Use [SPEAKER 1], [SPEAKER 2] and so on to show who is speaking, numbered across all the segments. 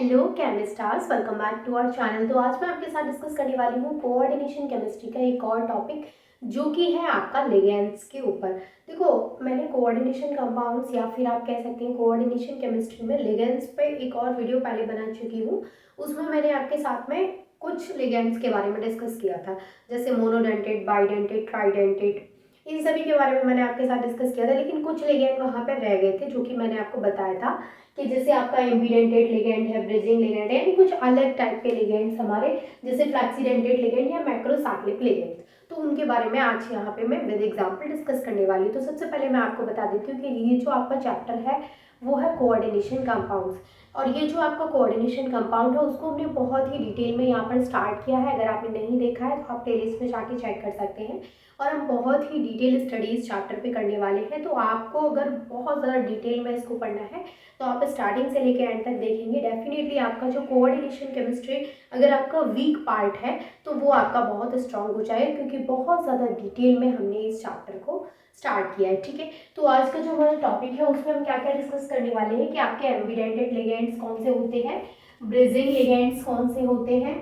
[SPEAKER 1] Hello केमिस्टार्स, welcome back to our channel. तो आज मैं आपके साथ डिस्कस करने वाली हूँ कोऑर्डिनेशन केमिस्ट्री का एक और टॉपिक जो कि है आपका लिगेंड्स के ऊपर। देखो, मैंने कोऑर्डिनेशन कंपाउंड्स या फिर आप कह सकते हैं कोऑर्डिनेशन केमिस्ट्री में लिगेंड्स पे एक और वीडियो पहले बना चुकी हूँ। उसमें मैंने आपके साथ में कुछ लिगेंड्स के बारे में डिस्कस किया था, जैसे मोनोडेंटेट, बाइडेंटेट, ट्राइडेंटेट, इन सभी के बारे में मैंने आपके साथ डिस्कस किया था। लेकिन कुछ लिगेंड वहाँ पर रह गए थे जो कि मैंने आपको बताया था कि जैसे आपका एम्बीडेंटेट लिगेंड है, ब्रिजिंग लिगेंड है, यानी कुछ अलग टाइप के लिगेंड्स हमारे, जैसे फ्लैक्सीडेंटेट लिगेंड या मैक्रोसाइक्लिक लिगेंड, तो उनके बारे में आज यहाँ पे मैं विद एग्जांपल डिस्कस करने वाली हूँ। तो सबसे पहले मैं आपको बता देती हूँ कि ये जो आपका चैप्टर है वो है कोऑर्डिनेशन कंपाउंड्स, और ये जो आपका कोऑर्डिनेशन कंपाउंड है उसको हमने बहुत ही डिटेल में यहाँ पर स्टार्ट किया है। अगर आपने नहीं देखा है तो आप प्लेलिस्ट में जाके चेक कर सकते हैं, और हम बहुत ही डिटेल स्टडीज चैप्टर पे करने वाले हैं। तो आपको अगर बहुत ज़्यादा डिटेल में इसको पढ़ना है तो आप स्टार्टिंग से लेकर एंड तक देखेंगे। डेफिनेटली आपका जो कोऑर्डिनेशन केमिस्ट्री अगर आपका वीक पार्ट है तो वो आपका बहुत स्ट्रांग हो जाएगा, क्योंकि बहुत ज़्यादा डिटेल में हमने इस चैप्टर को स्टार्ट किया है। ठीक है, तो आज का जो हमारा टॉपिक है उसमें हम क्या क्या डिस्कस करने वाले हैं कि आपके एम्बीडेंटेट लिगेंड्स कौन से होते हैं, ब्रिजिंग लिगेंड्स कौन से होते हैं,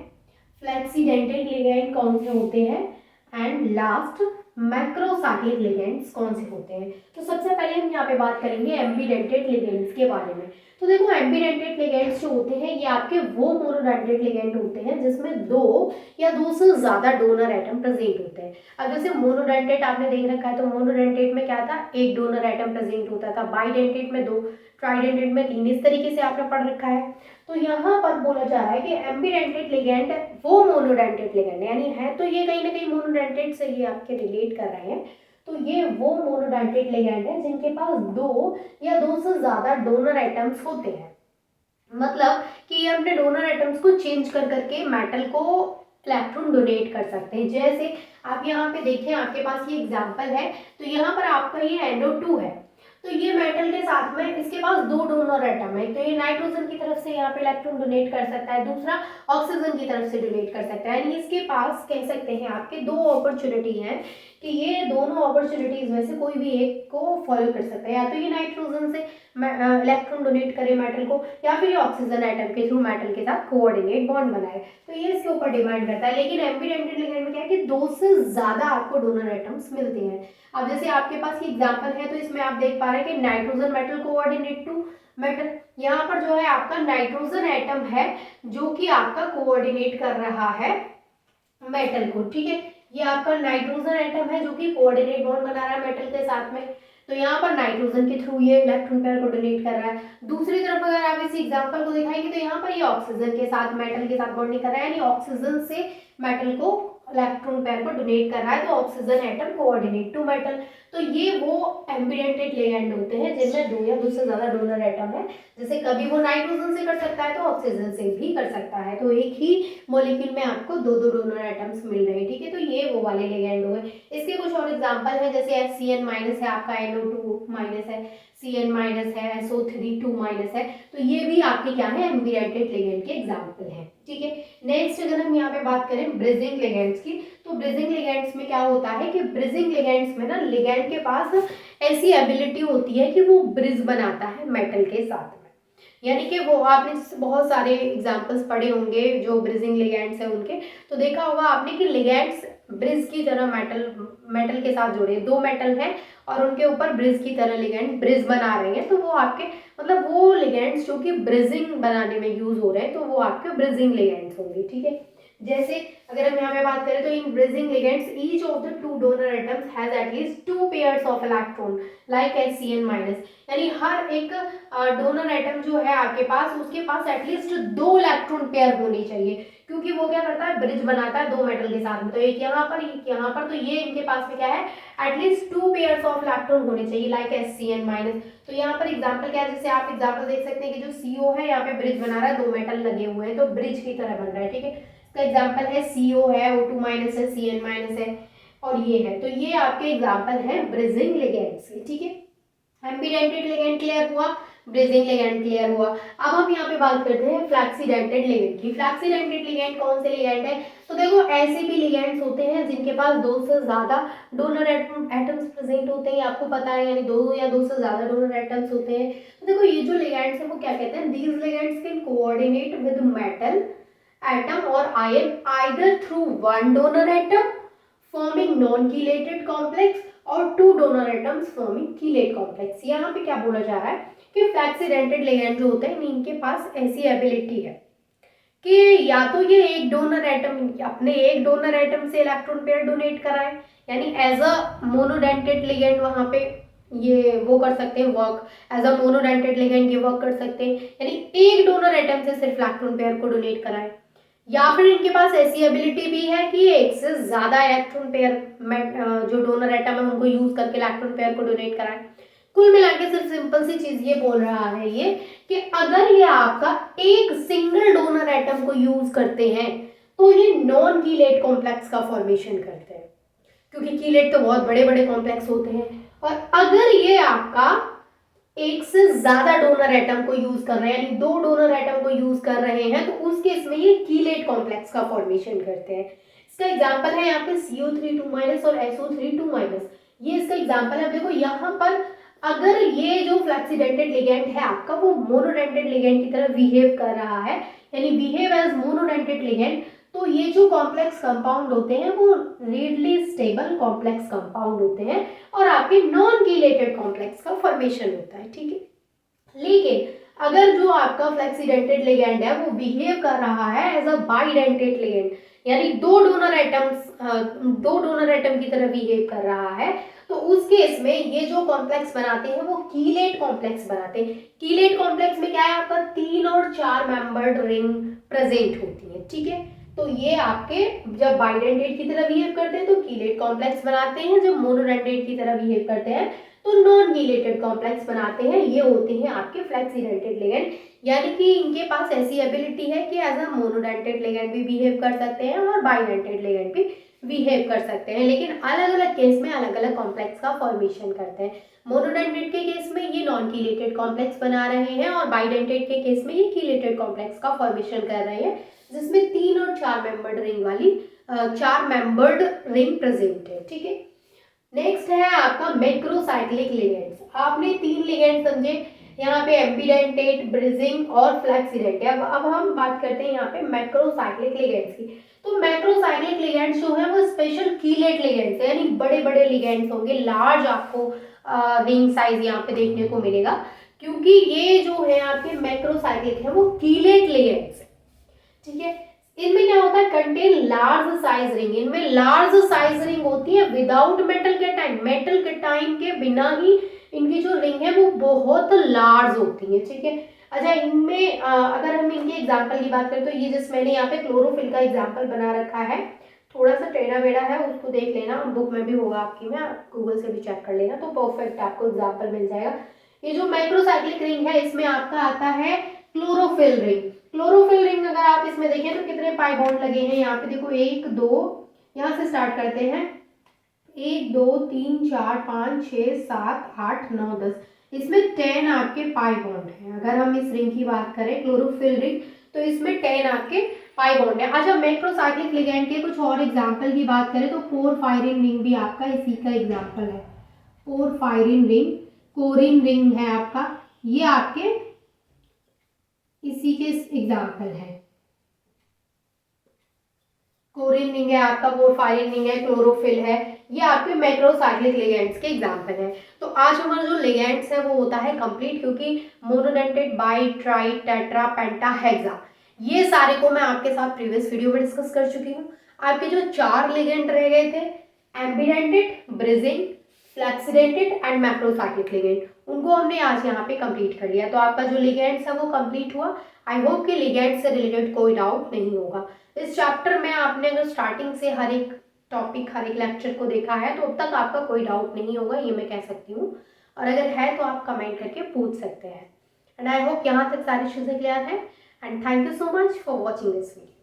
[SPEAKER 1] फ्लेक्सीडेंटेट लिगेंड कौन से होते हैं, एंड लास्ट मैक्रोसाइक्लिक लिगेंड्स कौन से होते हैं। तो सबसे पहले हम यहाँ पे बात करेंगे एम्बीडेंटेट लिगेंड्स के बारे में। तो देखो, एम्बीडेंटेट लिगेंड्स जो होते हैं ये आपके वो मोनोडेंटेट लिगेंड होते हैं जिसमें दो या दो से ज्यादा डोनर एटम प्रेजेंट होते हैं। अब जैसे मोनोडेंटेट आपने देख रखा है तो मोनोडेंटेट में क्या था, एक डोनर एटम प्रेजेंट होता था, बाइडेंटेट में दो, ट्राइडेंटेट में तीन, इस तरीके से आपने पढ़ रखा है। तो यहाँ पर बोला जा रहा है कि एम्बीडेंटेट लिगेंड वो मोनोडेंटेट लिगेंड, यानी है तो ये कहीं ना कहीं मोनोडेंटेट से ये आपके रिलेट कर रहे हैं। तो ये वो मोनोडेंटेट लिगेंड है जिनके पास दो या दो से ज्यादा डोनर एटम्स होते हैं। मतलब कि ये अपने डोनर एटम्स को चेंज कर करके मेटल को इलेक्ट्रॉन डोनेट कर सकते हैं। जैसे आप यहाँ पे देखें, आपके पास ये एग्जांपल है, तो यहाँ पर आपका ये NO2 है, तो ये मेटल के साथ में इसके पास दो डोनर एटम है, तो ये नाइट्रोजन की तरफ से यहाँ पे इलेक्ट्रॉन डोनेट कर सकता है, दूसरा ऑक्सीजन की तरफ से डोनेट कर सकता है। यानी इसके पास कह सकते हैं आपके दो अपॉर्चुनिटी हैं कि ये दोनों अपॉर्चुनिटीज में से कोई भी एक को फॉलो कर सकता है, या तो ये नाइट्रोजन से इलेक्ट्रॉन डोनेट करे मेटल को, या फिर ऑक्सीजन एटम के थ्रू मेटल के साथ कोऑर्डिनेट बॉन्ड बनाए। तो ये इसके ऊपर डिपेंड करता है। लेकिन एम्बीडेंटेट लिगेंड में क्या है कि दो से ज्यादा आपको डोनर एटम्स मिलते हैं। अब जैसे आपके पास ये एग्जांपल है तो इसमें आप देख पा रहे हैं कि nitrogen metal coordinate to metal, यहाँ पर जो है आपका नाइट्रोजन एटम है जो कि आपका कोऑर्डिनेट कर रहा है मेटल को। ठीक है, ये आपका नाइट्रोजन एटम है जो कि कोऑर्डिनेट बॉन्ड बना रहा है मेटल के साथ में, तो यहाँ पर नाइट्रोजन के थ्रू ये इलेक्ट्रॉन पेयर को डोनेट कर रहा है। दूसरी तरफ अगर आप इस एग्जांपल को दिखाएंगे तो यहाँ पर ये ऑक्सीजन के साथ मेटल के साथ बॉन्डिंग कर रहा है, यानी ऑक्सीजन से मेटल को इलेक्ट्रॉन पेयर को डोनेट कर रहा है, तो oxygen atom coordinate to metal. तो ये वो एम्बीडेंटेट लिगेंड होते हैं जिनमें दो या दो से ज्यादा डोनर एटम है। जैसे कभी वो नाइट्रोजन से कर सकता है तो ऑक्सीजन से भी कर सकता है, तो एक ही मॉलिक्यूल में आपको दो दो डोनर एटम्स मिल रहे हैं। ठीक है, तो ये वो वाले लिगेंड हुए। इसके कुछ और एग्जांपल है, जैसे HCN माइनस है, आपका NO2 माइनस है, CN माइनस है, SO3 2 माइनस है, तो ये भी आपके क्या है, एम्बीडेंटेट लिगेंड के एग्जांपल है। ठीक है, नेक्स्ट अगर हम यहाँ पे बात करें ब्रिजिंग लिगेंड्स की, तो ब्रिजिंग लिगेंड्स में क्या होता है कि ब्रिजिंग लिगेंड्स में ना लिगेंड के पास ऐसी एबिलिटी होती है कि वो ब्रिज बनाता है मेटल के साथ में। यानी कि वो आपने बहुत सारे एग्जांपल्स पढ़े होंगे जो ब्रिजिंग लिगेंड्स है उनके, तो देखा होगा आपने कि लिगेंड्स ब्रिज की तरह मेटल के साथ जुड़े, दो मेटल हैं और उनके ऊपर ब्रिज की तरह लिगेंड ब्रिज बना रहे हैं, तो वो आपके मतलब वो लिगेंड्स जो कि ब्रिजिंग बनाने में यूज हो रहे हैं तो वो आपके ब्रिजिंग लिगेंड्स होंगे। ठीक है, जैसे अगर हम यहाँ पे बात करें तो in bridging ligands each of the two donor atoms has at least two pairs of electron like HCN minus, यानी हर एक डोनर एटम जो है आपके पास उसके पास एटलीस्ट दो इलेक्ट्रॉन पेयर होनी चाहिए, क्योंकि वो क्या करता है, ब्रिज बनाता है दो मेटल के साथ में। तो एक यहाँ पर, तो ये इनके पास में क्या है, at least two pairs of electron होने चाहिए लाइक HCN माइनस। तो यहाँ पर एग्जांपल क्या है, जैसे आप एग्जांपल देख सकते हैं कि जो CO है यहाँ पे ब्रिज बना रहा है, दो मेटल लगे हुए हैं तो ब्रिज की तरह बन रहा है। ठीक है, इसका एग्जांपल है CO है, O2 माइनस है, CN माइनस है, और ये है, तो ये आपके एग्जांपल है ब्रिजिंग लिगेंड्स के। ठीक है, एम्बीडेंटेट लिगेंड क्लियर हुआ, ब्रेजिंग लिगेंड क्लियर हुआ। अब हम यहाँ पे बात करते हैं फ्लैक्सीडेंटेड लिगेंड की। फ्लैक्सीडेंटेड लिगेंड कौन से लिगेंड है? तो देखो ऐसे भी लिगेंड्स होते हैं जिनके पास दो से ज्यादा डोनर एटम्स प्रेजेंट होते हैं, आपको पता है, यानी दो या दो से ज्यादा डोनर एटम्स होते हैं। तो देखो ये जो लिगेंड्स है वो क्या कहते हैं, these ligands can coordinate with metal atom और ion either through one donor atom forming non chelated complex और two donor atoms forming chelate complex. यहाँ पे क्या बोला जा रहा है कि फ्लैक्सीडेंटेड लिगेंड जो होते हैं इनके पास ऐसी एबिलिटी है कि या तो ये एक डोनर एटम अपने एक डोनर एटम से इलेक्ट्रॉन पेयर डोनेट कराए, यानी एज अ मोनोडेंटेड लिगेंड वहां पे ये वो कर सकते हैं work, as a monodentate ligand ये वर्क कर सकते हैं, यानी एक डोनर एटम से सिर्फ इलेक्ट्रॉन पेयर को डोनेट कराए, या फिर इनके पास ऐसी एबिलिटी भी है कि एक से ज्यादा इलेक्ट्रॉन पेयर जो डोनर एटम है उनको यूज करके इलेक्ट्रॉन पेयर को डोनेट कराए। कुल मिला के सिर्फ सिंपल सी चीज ये बोल रहा है ये कि अगर ये आपका एक सिंगल डोनर एटम को यूज करते हैं तो ये नॉन कीलेट कॉम्प्लेक्स का फॉर्मेशन करते हैं, क्योंकि कीलेट तो बहुत बड़े बड़े कॉम्प्लेक्स होते हैं। और अगर ये आपका एक से ज्यादा डोनर एटम को यूज कर रहे हैं, यानी दो डोनर एटम को यूज कर रहे हैं, तो उस केस में ये कीलेट कॉम्प्लेक्स का फॉर्मेशन करते हैं। इसका एग्जांपल है यहाँ पे CO3 2- और SO3 2-। ये इसका एग्जांपल है। देखो यहाँ पर अगर ये जो फ्लैक्सीडेंटेड लिगेंड है आपका वो मोनोडेंटेड लिगेंड की तरह बिहेव कर रहा है, यानी बिहेव एज मोनोडेंटेड लिगेंड, तो ये जो कॉम्प्लेक्स कंपाउंड होते हैं वो रेडली स्टेबल कॉम्प्लेक्स कंपाउंड होते हैं और आपके नॉन कीलेटेड कॉम्प्लेक्स का फॉर्मेशन होता है, ठीक है। लेकिन अगर जो आपका फ्लैक्सीडेंटेड लिगेंड है वो बिहेव कर रहा है एज अ बाइडेंटेड लिगेंड, यानी दो डोनर एटम की तरह बिहेव कर रहा है, तो उस केस में ये जो कॉम्प्लेक्स बनाते हैं वो कीलेट कॉम्प्लेक्स बनाते हैं। कीलेट कॉम्प्लेक्स में क्या है आपका 3 और 4 मेंबर्ड रिंग प्रेजेंट होती है, ठीक है। तो ये आपके जब बाइडेंटेड की तरह बिहेव करते हैं तो कीलेट कॉम्प्लेक्स बनाते हैं, जब मोनोडेंटेड की तरह बिहेव करते हैं तो नॉन कीलेटेड कॉम्प्लेक्स बनाते हैं। ये होते हैं आपके फ्लैक्सीडेंटेड लिगेंड, यानी कि इनके पास ऐसी एबिलिटी है कि एज अ मोनोडेंटेड लिगेंड भी बिहेव कर सकते हैं और बाइडेंटेड लिगेंड भी बिहेव कर सकते हैं, लेकिन अलग अलग केस में अलग अलग कॉम्प्लेक्स का फॉर्मेशन करते हैं। मोनोडेंटेड के केस में ये नॉन कीलेटेड कॉम्प्लेक्स बना रहे हैं और बाइडेंटेड के केस में ये कीलेटेड कॉम्प्लेक्स का फॉर्मेशन कर रहे हैं, जिसमें 3 और 4 मेंबर्ड रिंग वाली 4 मेंबर्ड रिंग प्रेजेंट है, ठीक है। नेक्स्ट है आपका मैक्रोसाइक्लिक लिगेंड्स। आपने 3 लिगेंड समझे यहाँ पे, एम्बीडेंटेट, ब्रिजिंग और फ्लैक्सीडेंट। अब हम बात करते हैं यहाँ पे मैक्रोसाइक्लिक लिगेंड्स की। तो मैक्रोसाइक्लिक लिगेंड्स जो है वो स्पेशल कीलेट लिगेंड्स है, यानी बड़े बड़े लिगेंड्स होंगे, लार्ज आपको रिंग साइज यहाँ पे देखने को मिलेगा, क्योंकि ये जो है आपके मैक्रोसाइक्लिक है वो कीलेट लिगेंड्स है, ठीक है। इनमें क्या होता है, कंटेन लार्ज साइज रिंग। इनमें लार्ज साइज रिंग होती है without metal cation, metal cation के बिना ही इनकी जो रिंग है वो बहुत लार्ज होती है, ठीक है। अच्छा, इनमें अगर हम इनके एग्जांपल की बात करें तो ये जिस मैंने यहाँ पे क्लोरोफिल का एग्जांपल बना रखा है, थोड़ा सा टेढ़ा बेढ़ा है, उसको देख लेना, बुक में भी होगा आपकी में, आप गूगल से भी चेक कर लेना तो परफेक्ट आपको एग्जाम्पल मिल जाएगा। ये जो माइक्रोसाइक्लिक रिंग है इसमें आपका आता है क्लोरोफिल रिंग। क्लोरोफिल रिंग अगर आप इसमें देखें तो कितने पाई बॉन्ड लगे हैं, यहाँ पे देखो 1 2, यहाँ से स्टार्ट करते हैं, 1 2 3 4 5 6 7 8 9 10, इसमें 10 आपके पाई बॉन्ड है। अगर हम इस रिंग की बात करें क्लोरोफिल रिंग तो इसमें 10 आपके पाई बॉन्ड है। अच्छा, मैक्रोसाइक्लिक लिगेंड के कुछ और एग्जांपल की बात करें तो पोरफायरिन रिंग भी आपका इसी का एग्जांपल है। पोरफायरिन रिंग, कोरिन रिंग है आपका, ये आपके इसी के एग्जाम्पल है। कोरिन रिंग है आपका, पोरफायरिन रिंग है, क्लोरोफिल है, ये आपके मैक्रोसाइक्लिक लिगेंड्स के एग्जाम्पल हैं। तो आज हमारा जो लिगेंड्स है वो होता है कंप्लीट, क्योंकि monodentate, by, try, tetra, penta, hexa, ये सारे को मैं आपके साथ प्रीवियस वीडियो में डिस्कस कर चुकी हूँ। आपके जो 4 लिगेंड रह गए थे, ambidentate, bridging, flexidentate and macrocyclic ligand, उनको हमने आज यहाँ पे कंप्लीट कर लिया। तो आपका जो लिगेंड्स है वो कंप्लीट हुआ। आई होप कि लिगेंड से रिलेटेड कोई डाउट नहीं होगा। इस चैप्टर में आपने अगर स्टार्टिंग से हर एक टॉपिक, हर एक लेक्चर को देखा है तो अब तक आपका कोई डाउट नहीं होगा, ये मैं कह सकती हूँ। और अगर है तो आप कमेंट करके पूछ सकते हैं। एंड आई होप यहाँ तक सारी चीज़ें क्लियर है। And thank you so much for watching this video.